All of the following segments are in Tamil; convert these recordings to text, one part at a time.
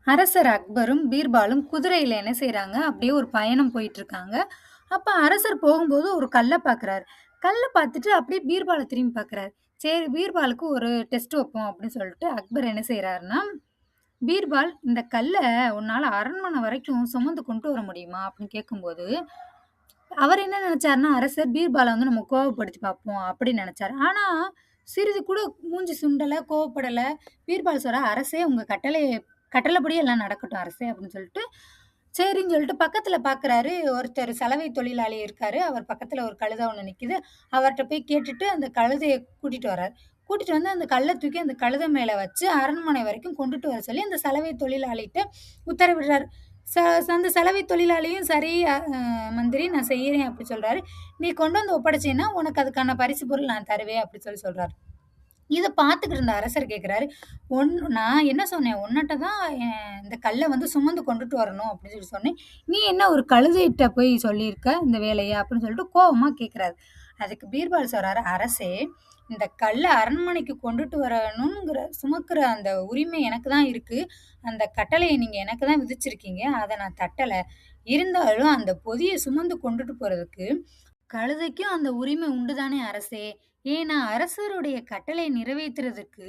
அரசர் அக்பரும், பீர்பாலும் குதிரையில என்ன செய்றாங்க, அப்படியே ஒரு பயணம் போயிட்டுருக்காங்க. அப்ப அரசர் போகும்போது ஒரு கல்ல பார்க்குறாரு. கல்ல பார்த்துட்டு அப்படியே பீர்பால திரும்பி பார்க்குறாரு. சரி பீர்பாலுக்கு ஒரு டெஸ்ட் வைப்போம் அப்படின்னு சொல்லிட்டு அக்பர் என்ன செய்றாருன்னா, "பீர்பால் இந்த கல்ல உன்னால அரண்மனை வரைக்கும் சுமந்து கொண்டு வர முடியுமா?" அப்படின்னு கேட்கும்போது, அவர் என்ன நெனச்சாருன்னா, அரசர் பீர்பால வந்து நம்ம கோவப்படுத்தி பார்ப்போம் அப்படின்னு நெனச்சாரு. ஆனா, சிறிது கூட மூஞ்சி சுண்டல, கோவப்படல. பீர்பால் சொல்றார், "அரசே உங்க கட்டளைப்படி எல்லாம் நடக்கட்டும் அரசே" அப்படின்னு சொல்லிட்டு, சரின்னு சொல்லிட்டு பக்கத்துல பார்க்குறாரு. ஒருத்தர் சலவை தொழிலாளி இருக்காரு. அவர் பக்கத்துல ஒரு கழுதை ஒண்ணு நிக்குது. அவர்ட்ட போய் கேட்டுட்டு அந்த கழுதைய கூட்டிட்டு வர்றாரு. கூட்டிட்டு வந்து அந்த கல்ல தூக்கி அந்த கழுதை மேல வச்சு அரண்மனை வரைக்கும் கொண்டுட்டு வர சொல்லி அந்த சலவை தொழிலாளிட்ட உத்தரவிடுறாரு. ச அந்த சலவை தொழிலாளியும் சரி மந்திரி நான் செய்யறேன் அப்படி சொல்றாரு. "நீ கொண்டு வந்து ஒப்படைச்சீன்னா, உனக்கு அதுக்கான பரிசு பொருள் நான் தருவேன்" அப்படி சொல்றாரு. இத பார்த்துக்கிட்டு இருந்த அரசர் கேட்கிறாரு, நான் என்ன சொன்னேன்? உன்னட்ட தான் இந்த கல்ல வந்து சுமந்து கொண்டுட்டு வரணும் அப்படின்னு சொல்லி சொன்னேன். நீ என்ன ஒரு கழுதைட்ட போய் சொல்லியிருக்க இந்த வேலைய? அப்படின்னு சொல்லிட்டு கோவமா கேட்கிறாரு. அதுக்கு பீர்பால் சொல்றாரு, அரசே இந்த கல்ல அரண்மனைக்கு கொண்டுட்டு வரணுங்கிற சுமக்கிற அந்த உரிமை எனக்கு தான் இருக்கு. அந்த கட்டளைய நீங்க எனக்கு தான் விதிச்சிருக்கீங்க. அத நான் தட்டல. இருந்தாலும் அந்த பொதிய சுமந்து கொண்டுட்டு போறதுக்கு கழுதைக்கும் அந்த உரிமை உண்டு தானே அரசே! ஏன்னா, அரசருடைய கட்டளை நிறைவேத்துறதுக்கு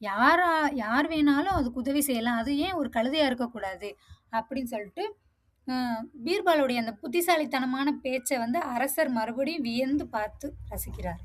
யாரா யார் வேணாலும் அதுக்கு உதவி செய்யலாம். அது ஏன் ஒரு கழுதையா இருக்கக்கூடாது? அப்படின்னு சொல்லிட்டு, அ பீர்பாலுடைய அந்த புத்திசாலித்தனமான பேச்ச வந்து அரசர் மறுபடியும் வியந்து பார்த்து ரசிக்கிறார்.